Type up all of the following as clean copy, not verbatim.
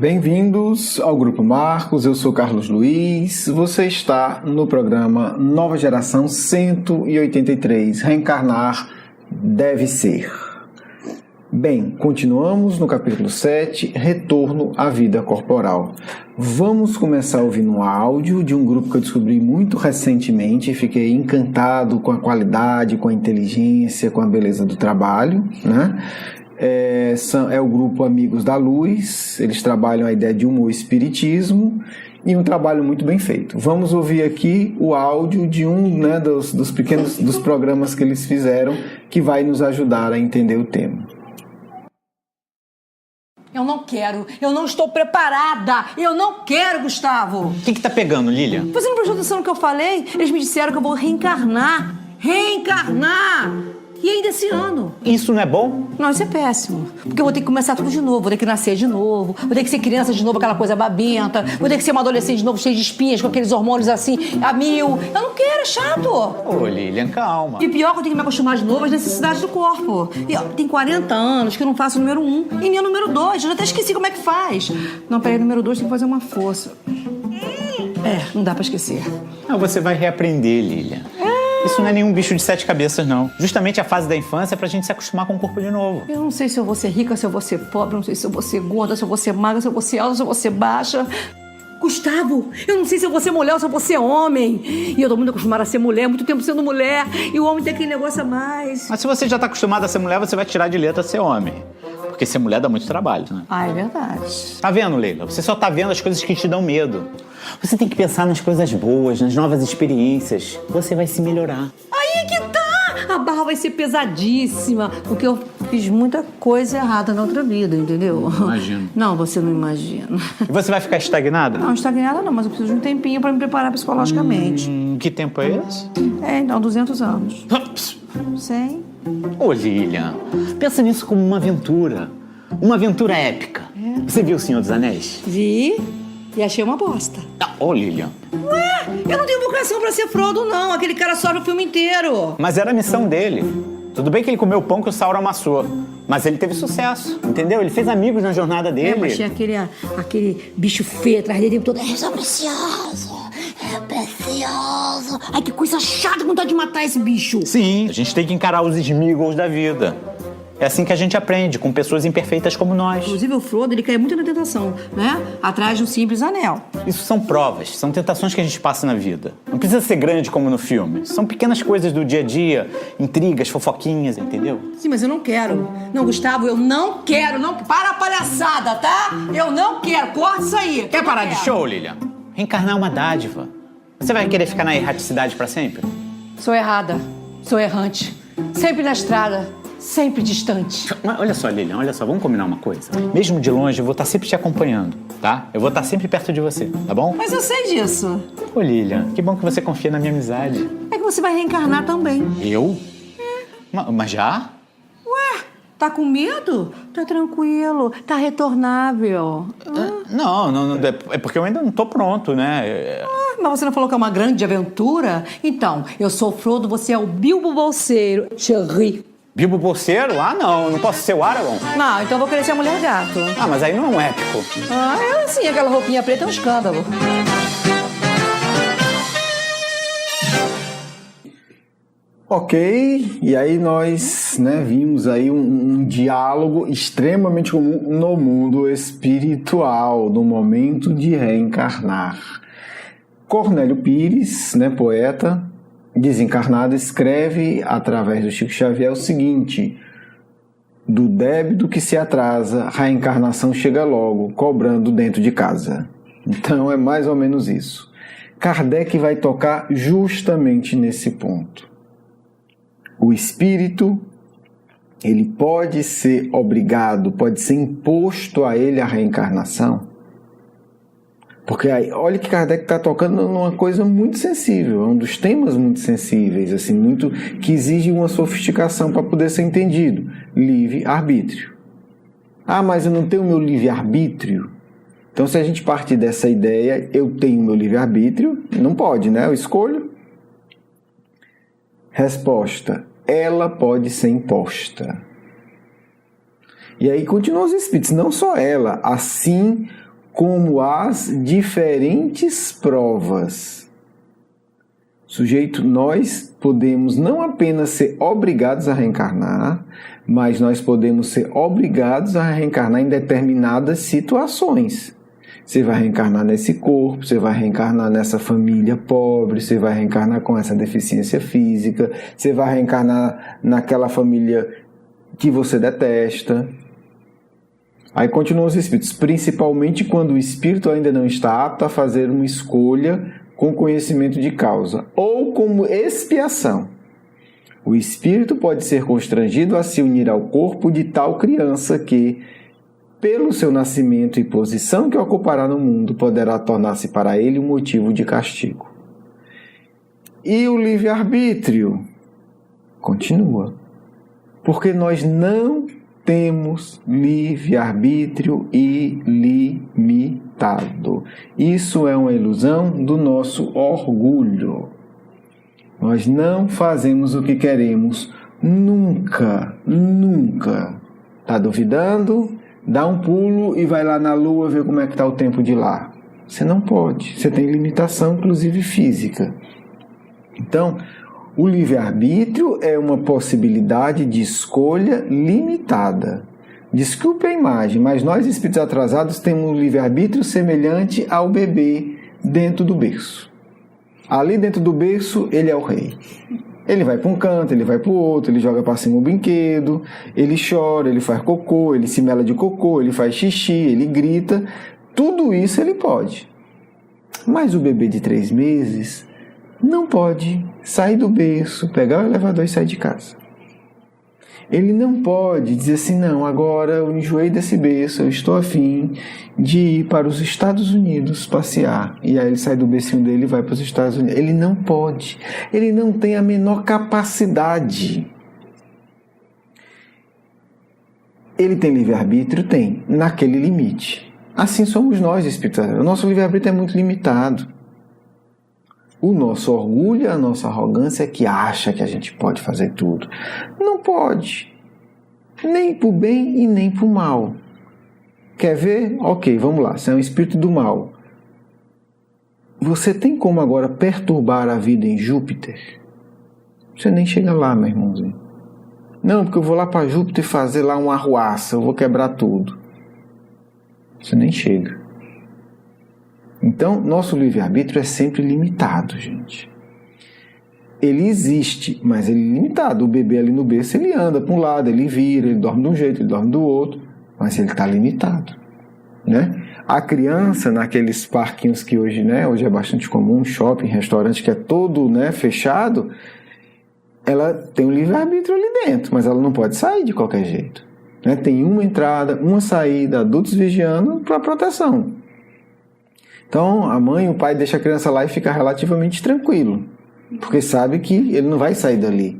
Bem-vindos ao Grupo Marcos, eu sou Carlos Luiz, você está no programa Nova Geração 183, Reencarnar Deve Ser. Bem, continuamos no capítulo 7, Retorno à Vida Corporal. Vamos começar ouvindo um áudio de um grupo que eu descobri muito recentemente e fiquei encantado com a qualidade, com a inteligência, com a beleza do trabalho, né? É o grupo Amigos da Luz, eles trabalham a ideia de humor e espiritismo e um trabalho muito bem feito. Vamos ouvir aqui o áudio de um, né, dos programas que eles fizeram que vai nos ajudar a entender o tema. Eu não quero, eu não estou preparada, eu não quero, Gustavo. O que tá pegando, Lilian? Você não prestou atenção no que eu falei? Eles me disseram que eu vou reencarnar. E ainda esse ano. Isso não é bom? Não, isso é péssimo. Porque eu vou ter que começar tudo de novo, vou ter que nascer de novo, vou ter que ser criança de novo, aquela coisa babenta, vou ter que ser uma adolescente de novo, cheia de espinhas, com aqueles hormônios assim, a mil. Eu não quero, é chato. Ô, Lilian, calma. E pior que eu tenho que me acostumar de novo às necessidades do corpo. E ó, tem 40 anos que eu não faço o número 1 e nem o número 2. Eu já até esqueci como é que faz. Não, peraí, número 2 tem que fazer uma força. Não dá pra esquecer. Não, você vai reaprender, Lilian. Isso não é nenhum bicho de 7 cabeças, não. Justamente a fase da infância é pra gente se acostumar com o corpo de novo. Eu não sei se eu vou ser rica, se eu vou ser pobre, não sei se eu vou ser gorda, se eu vou ser magra, se eu vou ser alta, se eu vou ser baixa. Gustavo, eu não sei se eu vou ser mulher ou se eu vou ser homem. E eu tô muito acostumada a ser mulher, muito tempo sendo mulher. E o homem tem aquele negócio a mais. Mas se você já tá acostumada a ser mulher, você vai tirar de letra ser homem. Porque ser mulher dá muito trabalho, né? Ah, é verdade. Tá vendo, Leila? Você só tá vendo as coisas que te dão medo. Você tem que pensar nas coisas boas, nas novas experiências. Você vai se melhorar. Aí que tá! A barra vai ser pesadíssima, porque eu fiz muita coisa errada na outra vida, entendeu? Imagino. Não, você não imagina. E você vai ficar estagnada? Não, estagnada não, mas eu preciso de um tempinho pra me preparar psicologicamente. Que tempo é esse? Então, 200 anos. 100? Ô, Lilian, pensa nisso como uma aventura. Uma aventura épica. Você viu O Senhor dos Anéis? Vi e achei uma bosta. Ô, Lilian. Ué, eu não tenho vocação pra ser Frodo, não. Aquele cara sofre o filme inteiro. Mas era a missão dele. Tudo bem que ele comeu o pão que o Sauron amassou, mas ele teve sucesso, entendeu? Ele fez amigos na jornada dele. Mas tinha aquele bicho feio atrás dele todo. Eu sou precioso, é precioso. Ai, que coisa chata, com vontade de matar esse bicho. Sim, a gente tem que encarar os Sméagol da vida. É assim que a gente aprende, com pessoas imperfeitas como nós. Inclusive o Frodo, ele cai muito na tentação, né? Atrás de um simples anel. Isso são provas, são tentações que a gente passa na vida. Não precisa ser grande como no filme. São pequenas coisas do dia a dia, intrigas, fofoquinhas, entendeu? Sim, mas eu não quero. Não, Gustavo, eu não quero. Não... Para a palhaçada, tá? Eu não quero. Corta isso aí. Quer parar de show, Lilian? Reencarnar é uma dádiva. Você vai querer ficar na erraticidade pra sempre? Sou errada. Sou errante. Sempre na estrada. Sempre distante. Mas olha só, Lilian, olha só, vamos combinar uma coisa. Mesmo de longe, eu vou estar sempre te acompanhando, tá? Eu vou estar sempre perto de você, tá bom? Mas eu sei disso. Ô, Lilian, que bom que você confia na minha amizade. É que você vai reencarnar também. Eu? Mas já? Ué, tá com medo? Tá tranquilo, tá retornável. Não, é porque eu ainda não tô pronto, né? Mas você não falou que é uma grande aventura? Então, eu sou o Frodo, você é o Bilbo Bolseiro. Cherry. Bilbo Bolseiro? Ah, não posso ser o Aragorn. Não, então eu vou querer ser a Mulher Gato. Ah, mas aí não é um épico. Ah, é assim, aquela roupinha preta é um escândalo. Ok, e aí nós, né, vimos aí um diálogo extremamente comum no mundo espiritual, no momento de reencarnar. Cornélio Pires, né, poeta desencarnado, escreve através do Chico Xavier o seguinte: do débito que se atrasa, a reencarnação chega logo, cobrando dentro de casa. Então é mais ou menos isso. Kardec vai tocar justamente nesse ponto. O espírito, ele pode ser obrigado, pode ser imposto a ele a reencarnação. Porque aí, olha que Kardec está tocando numa coisa muito sensível, é um dos temas muito sensíveis, assim, muito, que exige uma sofisticação para poder ser entendido. Livre-arbítrio. Ah, mas eu não tenho meu livre-arbítrio? Então, se a gente partir dessa ideia, eu tenho meu livre-arbítrio, não pode, né? Eu escolho. Resposta: ela pode ser imposta. E aí continuam os espíritos, não só ela, assim como as diferentes provas. Sujeito, nós podemos não apenas ser obrigados a reencarnar, mas nós podemos ser obrigados a reencarnar em determinadas situações. Você vai reencarnar nesse corpo, você vai reencarnar nessa família pobre, você vai reencarnar com essa deficiência física, você vai reencarnar naquela família que você detesta. Aí continuam os espíritos, principalmente quando o espírito ainda não está apto a fazer uma escolha com conhecimento de causa, ou como expiação. O espírito pode ser constrangido a se unir ao corpo de tal criança que, pelo seu nascimento e posição que ocupará no mundo, poderá tornar-se para ele um motivo de castigo. E o livre-arbítrio continua, porque nós não temos livre-arbítrio ilimitado. Isso é uma ilusão do nosso orgulho. Nós não fazemos o que queremos nunca, nunca. Está duvidando? Dá um pulo e vai lá na Lua ver como é que está o tempo de lá. Você não pode. Você tem limitação, inclusive física. Então, o livre-arbítrio é uma possibilidade de escolha limitada. Desculpe a imagem, mas nós, espíritos atrasados, temos um livre-arbítrio semelhante ao bebê dentro do berço. Ali dentro do berço, ele é o rei. Ele vai para um canto, ele vai para o outro, ele joga para cima o brinquedo, ele chora, ele faz cocô, ele se mela de cocô, ele faz xixi, ele grita. Tudo isso ele pode. Mas o bebê de 3 meses não pode sair do berço, pegar o elevador e sair de casa. Ele não pode dizer assim, não, agora eu enjoei desse berço, eu estou afim de ir para os Estados Unidos passear. E aí ele sai do bercinho dele e vai para os Estados Unidos. Ele não pode. Ele não tem a menor capacidade. Ele tem livre-arbítrio? Tem, naquele limite. Assim somos nós, espíritos. O nosso livre-arbítrio é muito limitado. O nosso orgulho, a nossa arrogância é que acha que a gente pode fazer tudo. Não pode. Nem para o bem e nem para o mal. Quer ver? Ok, vamos lá. Você é um espírito do mal. Você tem como agora perturbar a vida em Júpiter? Você nem chega lá, meu irmãozinho. Não, porque eu vou lá para Júpiter fazer lá uma arruaça, eu vou quebrar tudo. Você nem chega. Então, nosso livre-arbítrio é sempre limitado, gente. Ele existe, mas ele é limitado. O bebê ali no berço, ele anda para um lado, ele vira, ele dorme de um jeito, ele dorme do outro, mas ele está limitado, né? A criança, naqueles parquinhos que hoje, né, hoje é bastante comum, shopping, restaurante, que é todo, né, fechado, ela tem um livre-arbítrio ali dentro, mas ela não pode sair de qualquer jeito, né? Tem uma entrada, uma saída, adultos vigiando para proteção. Então, a mãe e o pai deixam a criança lá e fica relativamente tranquilo, porque sabe que ele não vai sair dali.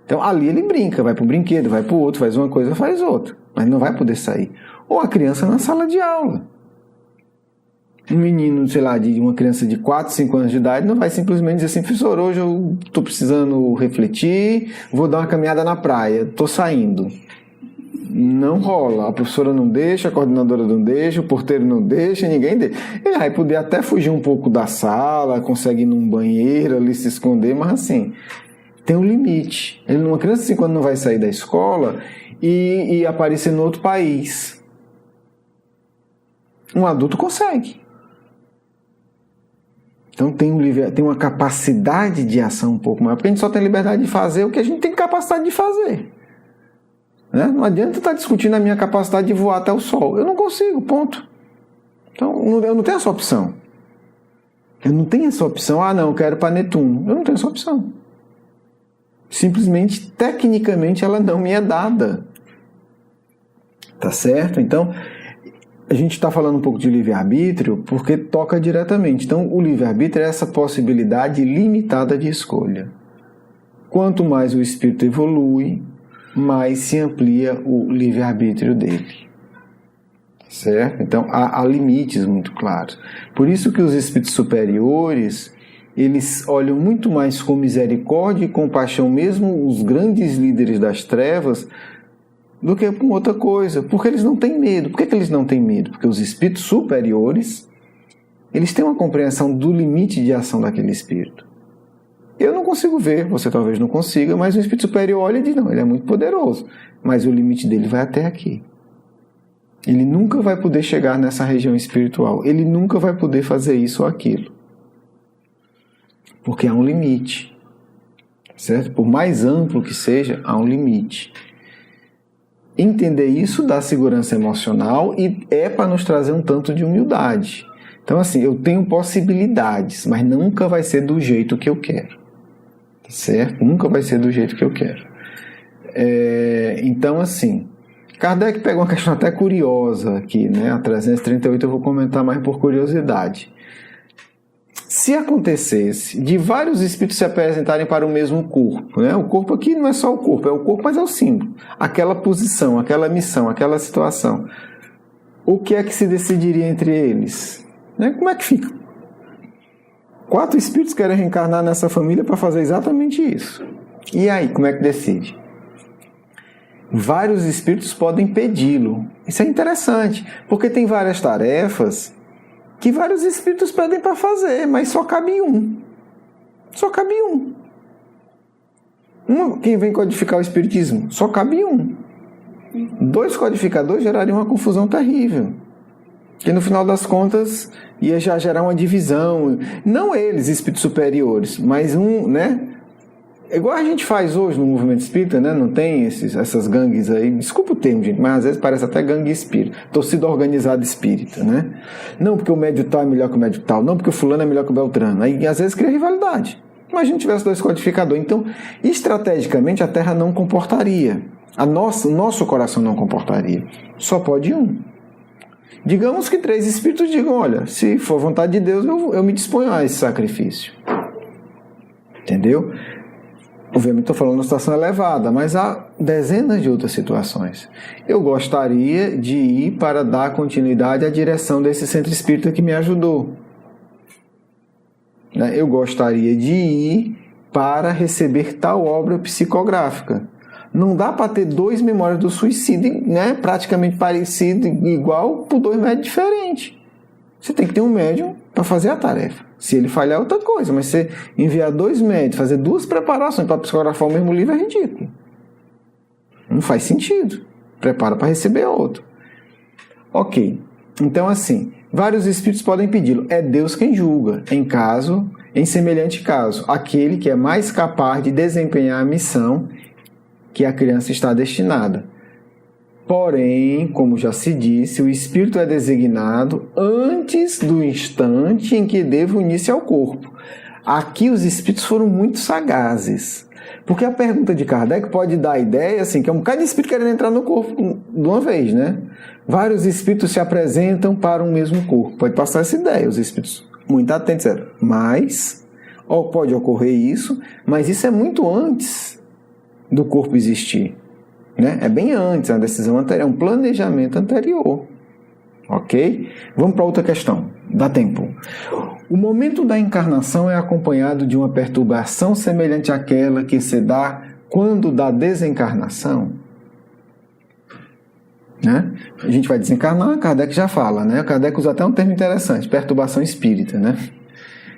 Então, ali ele brinca, vai para o brinquedo, vai para o outro, faz uma coisa, faz outra, mas não vai poder sair. Ou a criança na sala de aula. Um menino, sei lá, de uma criança de 4, 5 anos de idade não vai simplesmente dizer assim, professor, hoje eu estou precisando refletir, vou dar uma caminhada na praia, estou saindo. Não rola, a professora não deixa, a coordenadora não deixa, o porteiro não deixa, ninguém deixa. Ele vai poder até fugir um pouco da sala, consegue ir num banheiro ali se esconder, mas assim, tem um limite. Uma criança assim, quando não vai sair da escola e aparecer no outro país, um adulto consegue. Então tem uma capacidade de ação um pouco maior, porque a gente só tem liberdade de fazer o que a gente tem capacidade de fazer. Né? Não adianta estar discutindo a minha capacidade de voar até o sol. Eu não consigo, ponto. Então, eu não tenho essa opção. Eu não tenho essa opção, não, eu quero para Netuno. Eu não tenho essa opção. Simplesmente, tecnicamente, ela não me é dada. Tá certo? Então, a gente está falando um pouco de livre-arbítrio porque toca diretamente. Então, o livre-arbítrio é essa possibilidade limitada de escolha. Quanto mais o espírito evolui, mais se amplia o livre-arbítrio dele. Certo? Então, há limites muito claros. Por isso que os espíritos superiores, eles olham muito mais com misericórdia e compaixão, mesmo os grandes líderes das trevas, do que com outra coisa, porque eles não têm medo. Por que eles não têm medo? Porque os espíritos superiores, eles têm uma compreensão do limite de ação daquele espírito. Eu não consigo ver, você talvez não consiga, mas o espírito superior olha e diz, não, ele é muito poderoso, mas o limite dele vai até aqui. Ele nunca vai poder chegar nessa região espiritual, ele nunca vai poder fazer isso ou aquilo. Porque há um limite, certo? Por mais amplo que seja, há um limite. Entender isso dá segurança emocional e é para nos trazer um tanto de humildade. Então, assim, eu tenho possibilidades, mas nunca vai ser do jeito que eu quero. Certo? Nunca vai ser do jeito que eu quero. Então, assim, Kardec pegou uma questão até curiosa aqui, né? A 338 eu vou comentar mais por curiosidade. Se acontecesse de vários espíritos se apresentarem para o mesmo corpo, né? O corpo aqui não é só o corpo, é o corpo, mas é o símbolo. Aquela posição, aquela missão, aquela situação. O que é que se decidiria entre eles? Né? Como é que fica? 4 espíritos querem reencarnar nessa família para fazer exatamente isso. E aí, como é que decide? Vários espíritos podem pedi-lo. Isso é interessante, porque tem várias tarefas que vários espíritos pedem para fazer, mas só cabe um. Só cabe um. Quem vem codificar o espiritismo? Só cabe um. 2 codificadores gerariam uma confusão terrível. Que no final das contas ia já gerar uma divisão. Não eles, espíritos superiores, mas né? Igual a gente faz hoje no movimento espírita, né? Não tem essas gangues aí. Desculpa o termo, gente, mas às vezes parece até gangue espírita. Torcida organizada espírita, né? Não porque o médio tal é melhor que o médio tal. Não porque o fulano é melhor que o beltrano. Aí às vezes cria rivalidade. Imagina se tivesse 2 codificadores. Então, estrategicamente, a Terra não comportaria. O nosso coração não comportaria. Só pode um. Digamos que 3 espíritos digam, olha, se for vontade de Deus, eu me disponho a esse sacrifício. Entendeu? Obviamente estou falando de uma situação elevada, mas há dezenas de outras situações. Eu gostaria de ir para dar continuidade à direção desse centro espírita que me ajudou. Eu gostaria de ir para receber tal obra psicográfica. Não dá para ter 2 memórias do suicídio, né, praticamente parecido, igual, por 2 médios diferentes. Você tem que ter um médium para fazer a tarefa. Se ele falhar, é outra coisa. Mas você enviar 2 médios, fazer 2 preparações para psicografar o mesmo livro é ridículo. Não faz sentido. Prepara para receber outro. Ok. Então, assim, vários espíritos podem pedi-lo. É Deus quem julga, em semelhante caso, aquele que é mais capaz de desempenhar a missão que a criança está destinada. Porém, como já se disse, o espírito é designado antes do instante em que deve unir-se ao corpo. Aqui os espíritos foram muito sagazes. Porque a pergunta de Kardec pode dar a ideia assim, que é um bocado de espírito querendo entrar no corpo de uma vez, né? Vários espíritos se apresentam para um mesmo corpo. Pode passar essa ideia, os espíritos muito atentos. Mas, pode ocorrer isso, mas isso é muito antes do corpo existir, né? É bem antes, é uma decisão anterior, é um planejamento anterior, ok? Vamos para outra questão, dá tempo. O momento da encarnação é acompanhado de uma perturbação semelhante àquela que se dá quando da desencarnação, né? A gente vai desencarnar, Kardec já fala, né? Kardec usa até um termo interessante, perturbação espírita, né?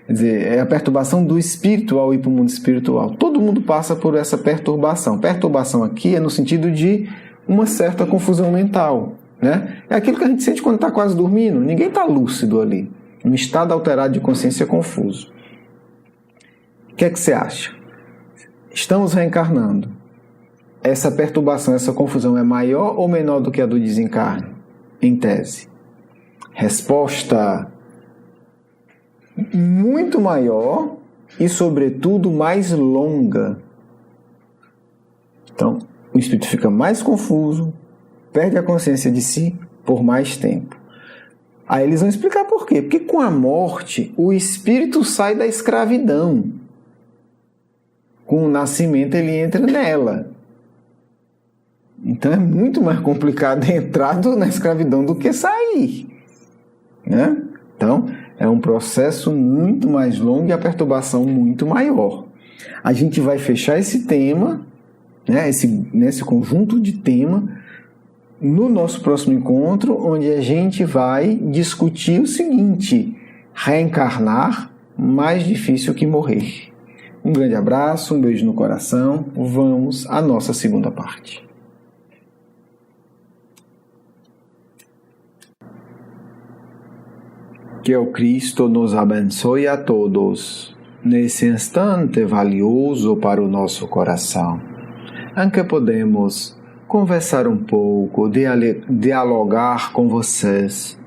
Quer dizer, é a perturbação do espírito ao ir para o mundo espiritual. Todo mundo passa por essa perturbação. Perturbação aqui é no sentido de uma certa confusão mental, né? É aquilo que a gente sente quando está quase dormindo. Ninguém está lúcido ali. Um estado alterado de consciência confuso. O que é que você acha? Estamos reencarnando. Essa perturbação, essa confusão é maior ou menor do que a do desencarne? Em tese. Resposta: muito maior e, sobretudo, mais longa. Então, o espírito fica mais confuso, perde a consciência de si por mais tempo. Aí eles vão explicar por quê. Porque com a morte, o espírito sai da escravidão. Com o nascimento, ele entra nela. Então, é muito mais complicado entrar na escravidão do que sair, né? Então, é um processo muito mais longo e a perturbação muito maior. A gente vai fechar esse tema, né, nesse conjunto de tema, no nosso próximo encontro, onde a gente vai discutir o seguinte: reencarnar mais difícil que morrer. Um grande abraço, um beijo no coração. Vamos à nossa segunda parte. Que o Cristo nos abençoe a todos nesse instante valioso para o nosso coração, em que podemos conversar um pouco, dialogar com vocês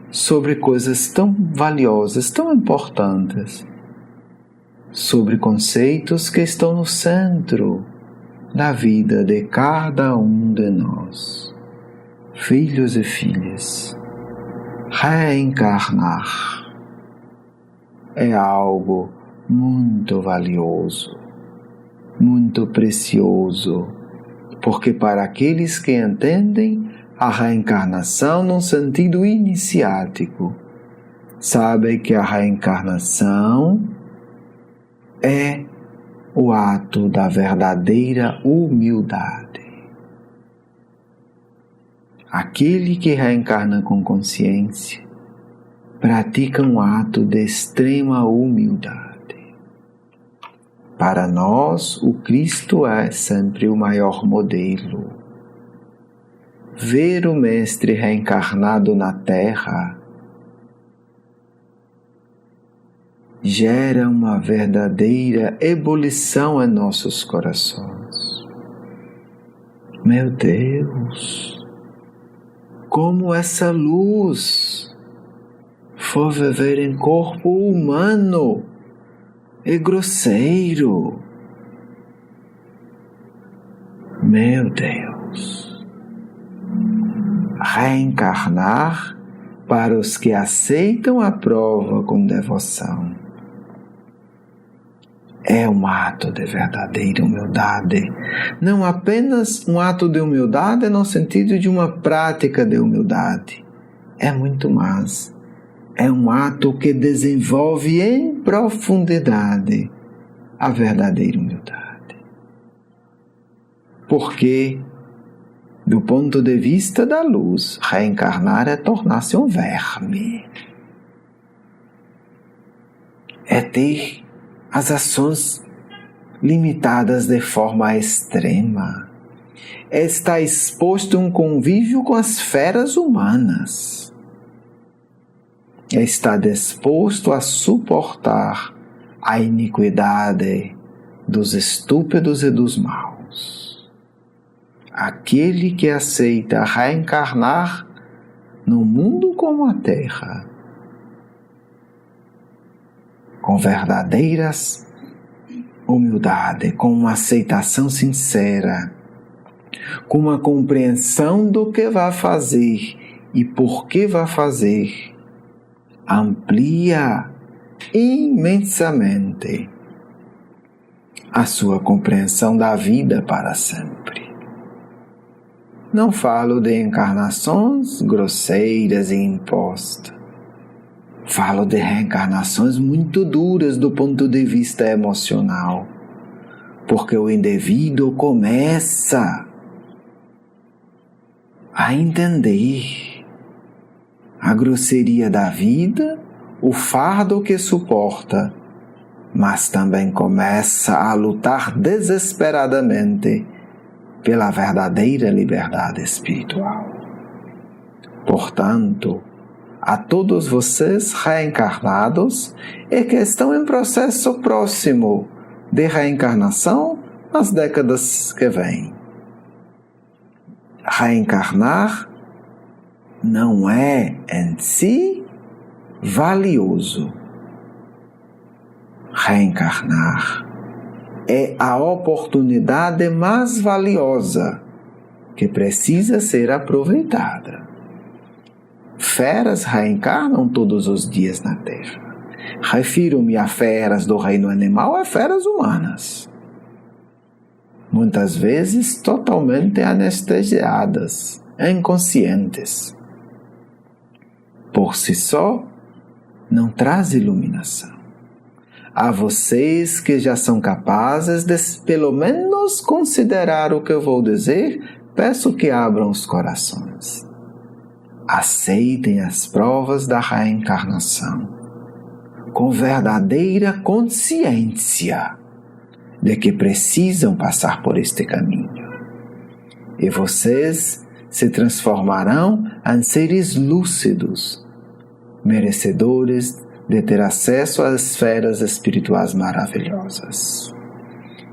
sobre coisas tão valiosas, tão importantes, sobre conceitos que estão no centro da vida de cada um de nós, filhos e filhas. Reencarnar é algo muito valioso, muito precioso, porque para aqueles que entendem a reencarnação num sentido iniciático, sabem que a reencarnação é o ato da verdadeira humildade. Aquele que reencarna com consciência pratica um ato de extrema humildade. Para nós, o Cristo é sempre o maior modelo. Ver o Mestre reencarnado na Terra gera uma verdadeira ebulição em nossos corações. Meu Deus! Como essa luz for viver em corpo humano e grosseiro. Meu Deus! Reencarnar para os que aceitam a prova com devoção é um ato de verdadeira humildade, não apenas um ato de humildade no sentido de uma prática de humildade, é muito mais, é um ato que desenvolve em profundidade a verdadeira humildade. Porque, do ponto de vista da luz, reencarnar é tornar-se um verme, é ter as ações limitadas de forma extrema, está exposto a um convívio com as feras humanas, está disposto a suportar a iniquidade dos estúpidos e dos maus. Aquele que aceita reencarnar no mundo como a Terra, com verdadeiras humildade, com uma aceitação sincera, com uma compreensão do que vai fazer e por que vai fazer, amplia imensamente a sua compreensão da vida para sempre. Não falo de encarnações grosseiras e impostas. Falo de reencarnações muito duras do ponto de vista emocional, porque o indivíduo começa a entender a grosseria da vida, o fardo que suporta, mas também começa a lutar desesperadamente pela verdadeira liberdade espiritual. Portanto, a todos vocês reencarnados e que estão em processo próximo de reencarnação nas décadas que vêm. Reencarnar não é em si valioso. Reencarnar é a oportunidade mais valiosa que precisa ser aproveitada. Feras reencarnam todos os dias na Terra. Refiro-me a feras do reino animal a feras humanas. Muitas vezes totalmente anestesiadas, inconscientes. Por si só, não traz iluminação. A vocês que já são capazes de, pelo menos, considerar o que eu vou dizer peço que abram os corações. Aceitem as provas da reencarnação com verdadeira consciência de que precisam passar por este caminho. E vocês se transformarão em seres lúcidos, merecedores de ter acesso às esferas espirituais maravilhosas.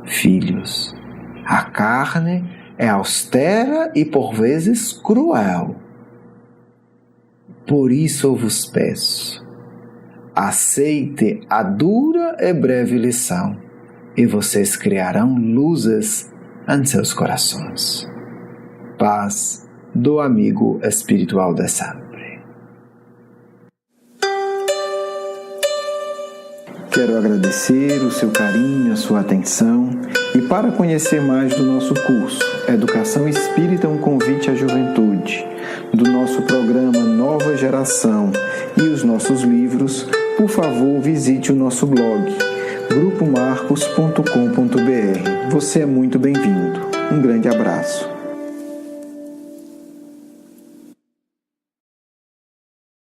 Filhos, a carne é austera e por vezes cruel. Por isso eu vos peço, aceite a dura e breve lição e vocês criarão luzes em seus corações. Paz do amigo espiritual de sempre. Quero agradecer o seu carinho, a sua atenção e para conhecer mais do nosso curso Educação Espírita, um convite à juventude, do nosso programa Nova Geração e os nossos livros, por favor visite o nosso blog grupomarcos.com.br. Você é muito bem-vindo. Um grande abraço.